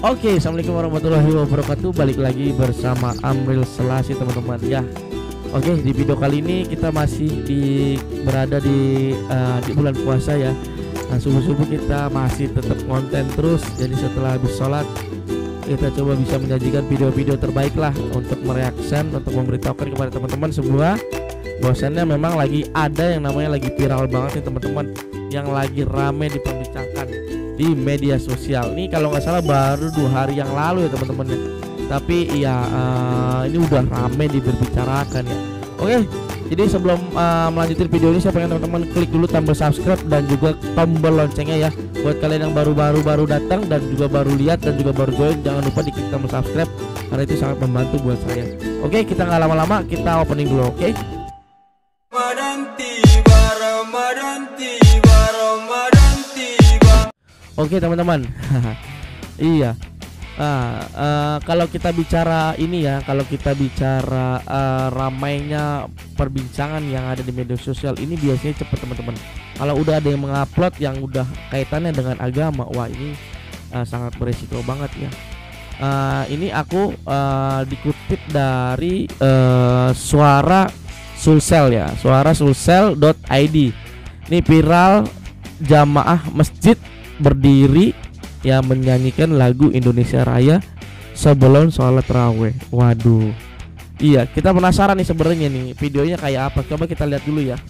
Oke, assalamualaikum warahmatullahi wabarakatuh. Balik lagi bersama Amril Selasi teman-teman ya. Oke, di video kali ini kita masih berada di bulan puasa ya. Nah, subuh-subuh kita masih tetap konten terus. Jadi setelah habis sholat kita coba bisa menyajikan video-video terbaik lah untuk mereaction, untuk memberitahukan kepada teman-teman semua bahwasannya memang lagi ada yang namanya lagi viral banget nih teman-teman, yang lagi rame diperbincangkan di media sosial. Ini kalau nggak salah baru 2 hari yang lalu ya teman-teman ya. Tapi ya ini udah rame diberbicarakan ya. Oke, jadi sebelum melanjutin video ini saya pengen teman-teman klik dulu tombol subscribe dan juga tombol loncengnya ya. Buat kalian yang baru datang dan juga baru lihat dan juga baru join, jangan lupa diklik tombol subscribe karena itu sangat membantu buat saya. Oke, kita nggak lama-lama, kita opening dulu. Oke. Oke teman-teman. Iya. Kalau kita bicara ini ya, kalau kita bicara ramainya perbincangan yang ada di media sosial ini biasanya cepet teman-teman. Kalau udah ada yang mengupload yang udah kaitannya dengan agama, wah ini sangat beresiko banget ya. Ini aku dikutip dari Suara Sulsel ya, suarasulsel.id. Ini viral jamaah masjid berdiri ya menyanyikan lagu Indonesia Raya sebelum sholat raweh. Waduh. Iya, kita penasaran nih sebenarnya nih videonya kayak apa. Coba kita lihat dulu ya.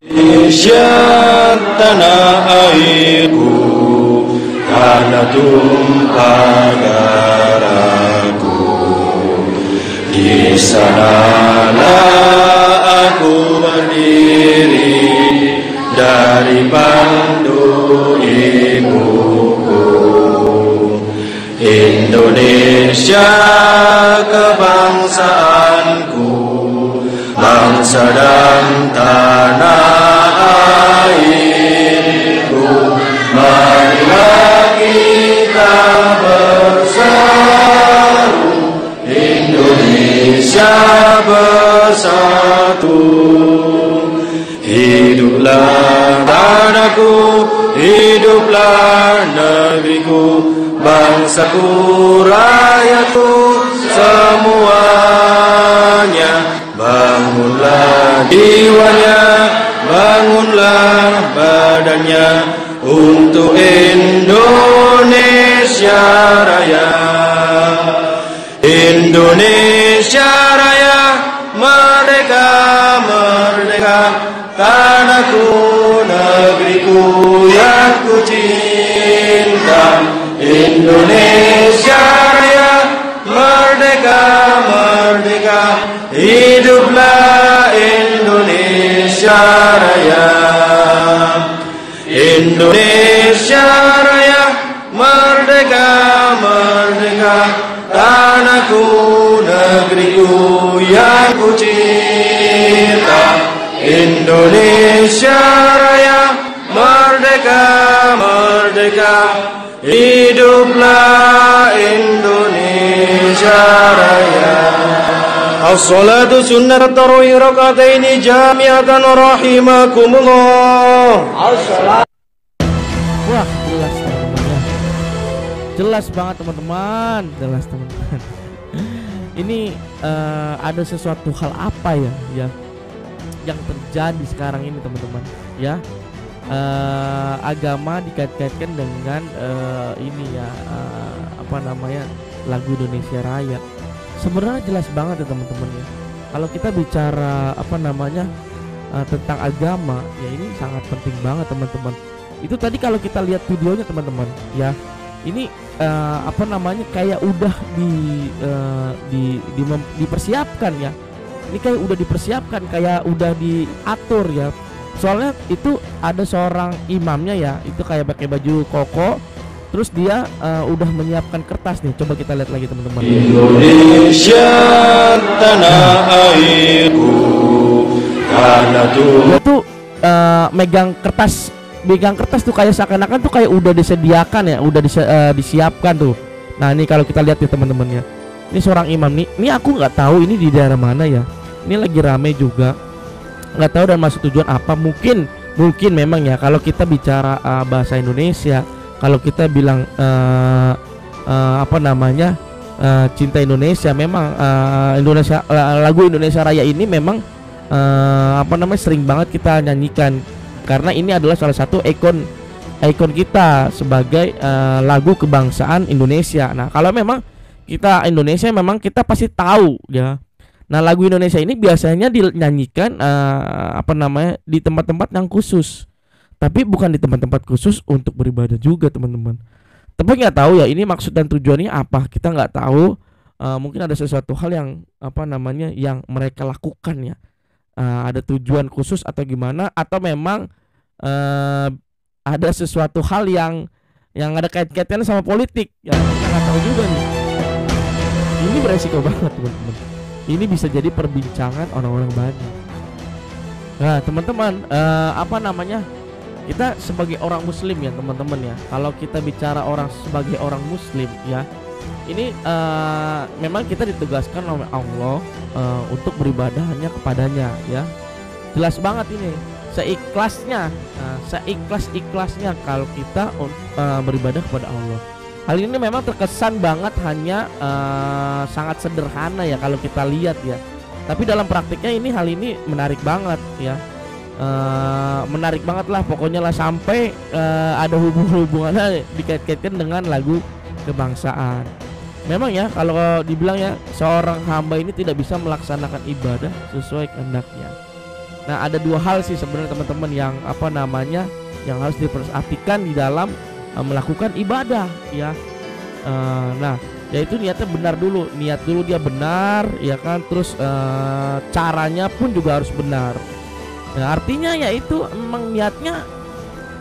Indonesia tanah airku, tanah tumpah darahku. Di sanalah aku berdiri dari pandu ibuku. Indonesia kebangsaanku, bangsa dan tanah airku. Marilah kita bersatu, Indonesia bersatu. Hiduplah tanahku, hiduplah negeriku, bangsaku, rakyatku semuanya. Bangunlah jiwanya, bangunlah badannya untuk Indonesia Raya. Indonesia Raya, merdeka, merdeka, tanahku, negeriku yang ku cinta. Indonesia Raya, merdeka, merdeka, hiduplah Indonesia Raya. Indonesia Raya, merdeka, merdeka, tanahku, negeriku yang ku cinta. Indonesia Raya, merdeka, merdeka, hiduplah Indonesia Raya. As-salatu sunnat tarawih rakataini jami'atan rahimakumullah. As-salat. Wah, jelas teman-teman ya. Jelas banget teman-teman, jelas teman-teman. Ini ada sesuatu hal apa ya yang terjadi sekarang ini teman-teman ya. Agama dikait-kaitkan dengan ini ya, apa namanya, lagu Indonesia Raya. Sebenarnya jelas banget ya teman-teman ya. Kalau kita bicara apa namanya tentang agama ya, ini sangat penting banget teman-teman. Itu tadi kalau kita lihat videonya teman-teman ya, ini apa namanya, kayak udah dipersiapkan ya. Ini kayak udah dipersiapkan, kayak udah diatur ya. Soalnya itu ada seorang imamnya ya, itu kayak pakai baju koko, terus dia udah menyiapkan kertas nih. Coba kita lihat lagi teman-teman. Indonesia tanah airku, tanah tuh. Dia tuh megang kertas tuh kayak seakan-akan tuh kayak udah disediakan ya, udah disiapkan tuh. Nah ini kalau kita lihat ya teman-teman ya, ini seorang imam nih. Ini aku nggak tahu ini di daerah mana ya. Ini lagi rame juga, nggak tahu dan masuk tujuan apa. Mungkin memang ya, kalau kita bicara bahasa Indonesia, kalau kita bilang apa namanya cinta Indonesia. Memang lagu Indonesia Raya ini memang apa namanya sering banget kita nyanyikan karena ini adalah salah satu ikon kita sebagai lagu kebangsaan Indonesia. Nah, kalau memang kita Indonesia memang kita pasti tahu ya. Nah, lagu Indonesia ini biasanya dinyanyikan apa namanya di tempat-tempat yang khusus. Tapi bukan di tempat-tempat khusus untuk beribadah juga, teman-teman. Tapi nggak tahu ya ini maksud dan tujuannya apa. Kita nggak tahu. Mungkin ada sesuatu hal yang apa namanya yang mereka lakukan ya. Ada tujuan khusus atau gimana? Atau memang ada sesuatu hal yang ada kait-kaitannya sama politik? Ya kita nggak tahu juga nih. Ini beresiko banget, teman-teman. Ini bisa jadi perbincangan orang-orang banyak. Nah, teman-teman, apa namanya? Kita sebagai orang muslim ya, teman-teman ya. Kalau kita bicara sebagai orang muslim ya, ini memang kita ditugaskan oleh Allah untuk beribadah hanya kepadanya ya. Jelas banget ini. Seikhlasnya, seikhlas-ikhlasnya kalau kita beribadah kepada Allah. Hal ini memang terkesan banget hanya sangat sederhana ya kalau kita lihat ya. Tapi dalam praktiknya hal ini menarik banget ya. Menarik banget lah pokoknya lah sampai ada hubungannya dikait-kaitkan dengan lagu kebangsaan. Memang ya kalau dibilang ya seorang hamba ini tidak bisa melaksanakan ibadah sesuai kehendaknya. Nah, ada dua hal sih sebenarnya teman-teman yang apa namanya yang harus diperhatikan di dalam melakukan ibadah ya. Nah, yaitu niatnya benar dulu, niat dulu dia benar ya kan, terus caranya pun juga harus benar. Nah, artinya yaitu memang niatnya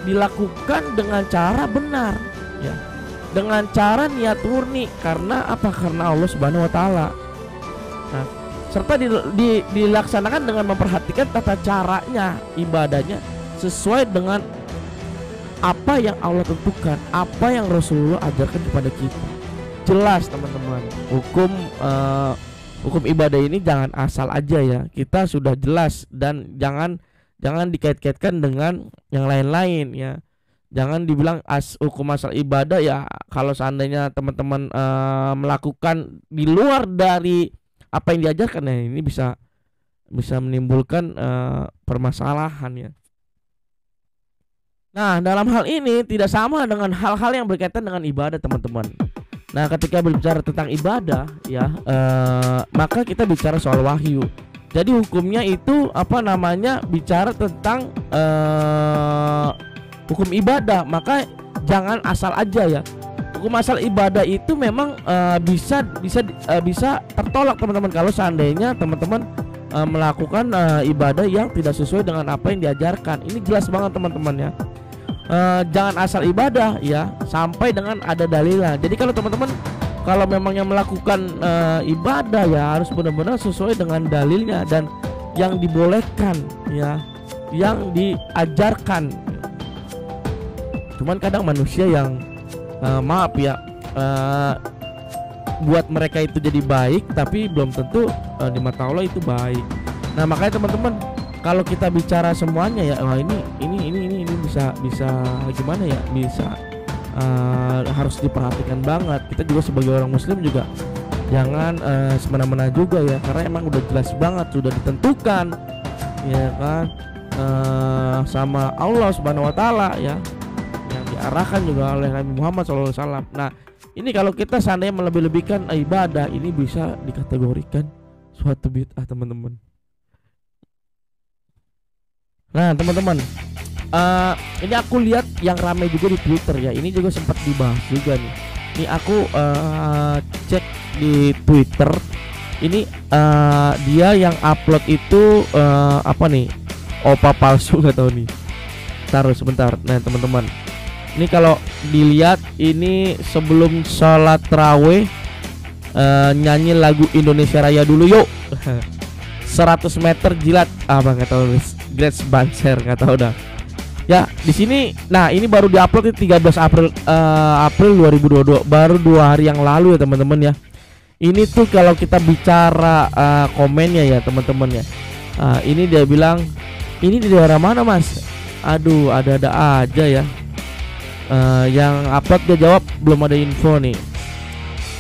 dilakukan dengan cara benar ya. Dengan cara niat murni karena apa? Karena Allah Subhanahu wa taala. Nah, serta dilaksanakan dengan memperhatikan tata caranya, ibadahnya sesuai dengan apa yang Allah tentukan, apa yang Rasulullah ajarkan kepada kita. Jelas teman-teman, hukum ibadah ini jangan asal aja ya. Kita sudah jelas dan jangan dikait-kaitkan dengan yang lain-lain ya. Jangan dibilang hukum asal ibadah ya. Kalau seandainya teman-teman melakukan di luar dari apa yang diajarkan ya, ini bisa menimbulkan permasalahan ya. Nah, dalam hal ini tidak sama dengan hal-hal yang berkaitan dengan ibadah, teman-teman. Nah, ketika berbicara tentang ibadah ya, maka kita bicara soal wahyu. Jadi hukumnya itu apa namanya bicara tentang hukum ibadah, maka jangan asal aja ya. Hukum asal ibadah itu memang bisa tertolak teman-teman kalau seandainya teman-teman melakukan ibadah yang tidak sesuai dengan apa yang diajarkan. Ini jelas banget teman-teman ya. Jangan asal ibadah ya sampai dengan ada dalilnya. Jadi kalau teman-teman kalau memang yang melakukan ibadah ya harus benar-benar sesuai dengan dalilnya dan yang dibolehkan ya, yang diajarkan. Cuman kadang manusia yang maaf ya, buat mereka itu jadi baik tapi belum tentu di mata Allah itu baik. Nah, makanya teman-teman kalau kita bicara semuanya ya, ini bisa gimana ya, bisa harus diperhatikan banget. Kita juga sebagai orang muslim juga jangan semena-mena juga ya, karena emang udah jelas banget, sudah ditentukan ya kan sama Allah Subhanahu wa taala ya, yang diarahkan juga oleh Nabi Muhammad SAW. Nah, ini kalau kita seandainya melebih-lebihkan ibadah, ini bisa dikategorikan suatu bid'ah, teman-teman. Nah, teman-teman, ini aku lihat yang ramai juga di Twitter ya. Ini juga sempat dibahas juga nih. Ini aku cek di Twitter. Ini dia yang upload itu apa nih? Opa palsu nggak tahu nih. Taruh sebentar. Nah, teman-teman, ini kalau dilihat ini sebelum sholat tarawih nyanyi lagu Indonesia Raya dulu yuk. 100 meter jilat apa nggak tahu, Grace Banser nggak tahu dah. Ya di sini, nah ini baru diupload 13 April 2022, baru 2 hari yang lalu ya teman-teman ya. Ini tuh kalau kita bicara komennya ya teman-teman ya. Ini dia bilang, ini di daerah mana mas? Aduh, ada aja ya. Yang upload dia jawab belum ada info nih.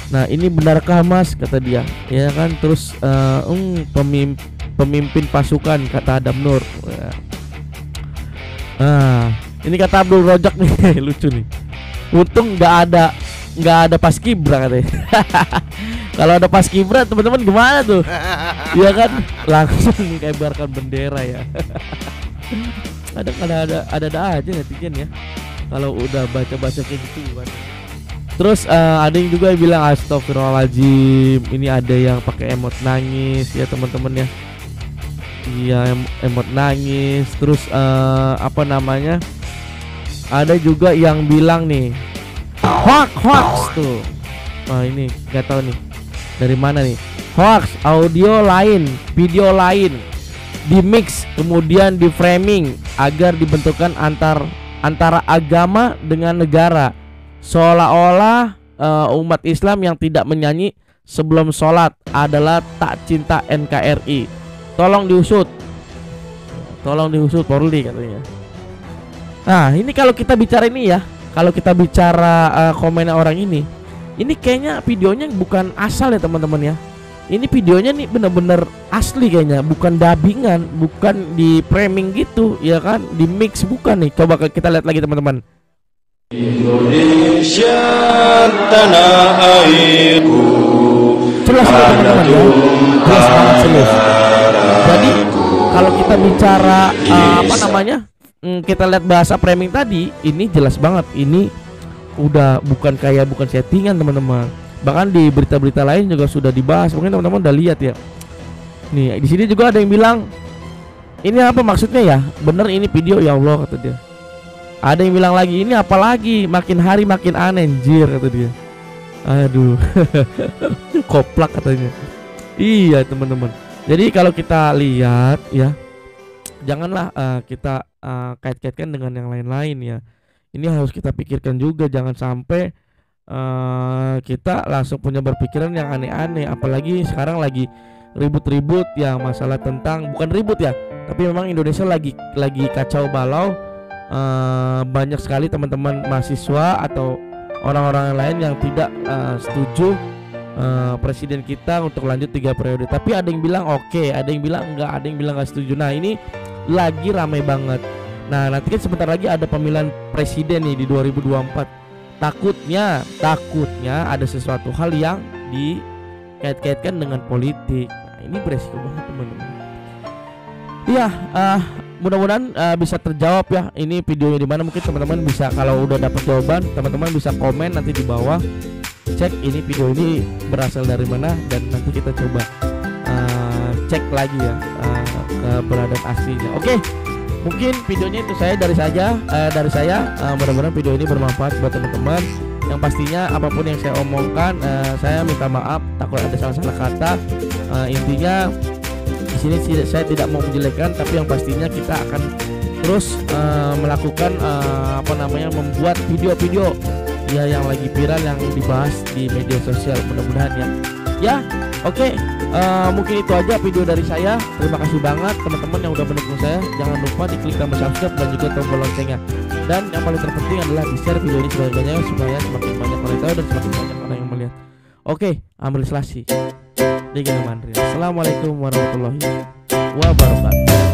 Nah ini benarkah Mas, kata dia, ya kan. Terus pemimpin pasukan, kata Adam Nur. Ini kata Abdul Rojak nih lucu nih. Untung nggak ada paskibra katanya. Kalau ada paskibra teman-teman gimana tuh? Ya kan langsung mengibarkan bendera ya. Kadang ada aja netizen ya kalau udah baca-baca kayak gitu kan. Terus ada yang juga bilang astagfirullahaladzim. Ini ada yang pakai emot nangis ya teman-teman ya. Iya emot nangis. Terus apa namanya? Ada juga yang bilang nih hoax tuh. Nah ini nggak tahu nih dari mana nih. Hoax, audio lain, video lain, di mix kemudian di framing agar dibentukkan antara agama dengan negara. Seolah-olah umat Islam yang tidak menyanyi sebelum sholat adalah tak cinta NKRI. Tolong diusut Polri katanya. Nah ini kalau kita bicara ini ya, kalau kita bicara komen orang ini kayaknya videonya bukan asal ya teman-teman ya. Ini videonya nih bener-bener asli kayaknya, bukan dubbingan, bukan di framing gitu ya kan, di mix bukan nih. Coba kita lihat lagi teman-teman. Indonesia tanah airku, Jelas teman-teman ya, jelas banget jelas. Jadi kalau kita bicara apa namanya, kita lihat bahasa framing tadi, ini jelas banget. Ini udah bukan settingan teman-teman. Bahkan di berita-berita lain juga sudah dibahas. Mungkin teman-teman udah lihat ya. Nih di sini juga ada yang bilang ini apa maksudnya ya? Bener ini video ya Allah, kata dia. Ada yang bilang lagi ini apalagi makin hari makin aneh anjir, kata dia. Aduh. Koplak katanya. Iya teman-teman. Jadi kalau kita lihat ya, janganlah kita kait-kaitkan dengan yang lain-lain ya. Ini harus kita pikirkan juga, jangan sampai kita langsung punya berpikiran yang aneh-aneh. Apalagi sekarang lagi ribut-ribut ya masalah tentang, bukan ribut ya, tapi memang Indonesia lagi kacau balau. Banyak sekali teman-teman mahasiswa atau orang-orang lain yang tidak setuju presiden kita untuk lanjut 3 periode. Tapi ada yang bilang oke, ada yang bilang enggak, ada yang bilang enggak setuju. Nah ini lagi ramai banget. Nah nanti kan sebentar lagi ada pemilihan presiden nih di 2024. Takutnya ada sesuatu hal yang dikait-kaitkan dengan politik. Nah ini beresiko banget teman-teman. Iya, mudah-mudahan bisa terjawab ya. Ini videonya di mana, mungkin teman-teman bisa, kalau udah dapat jawaban teman-teman bisa komen nanti di bawah, cek ini video ini berasal dari mana, dan nanti kita coba cek lagi ya keberadaan aslinya. Oke, mungkin videonya itu dari saya. Mudah-mudahan video ini bermanfaat buat teman-teman. Yang pastinya apapun yang saya omongkan, saya minta maaf takut ada salah-salah kata. Intinya di sini saya tidak mau menjelekkan, tapi yang pastinya kita akan terus melakukan membuat video-video ya yang lagi viral, yang dibahas di media sosial, mudah-mudahan ya. Oke, mungkin itu aja video dari saya. Terima kasih banget teman-teman yang udah mendukung saya. Jangan lupa diklik tombol subscribe dan juga tombol loncengnya. Dan yang paling terpenting adalah di-share video ini sebanyak-banyaknya supaya semakin banyak orang tahu dan semakin banyak orang yang melihat. Oke, Amril Selasi. Assalamualaikum warahmatullahi wabarakatuh.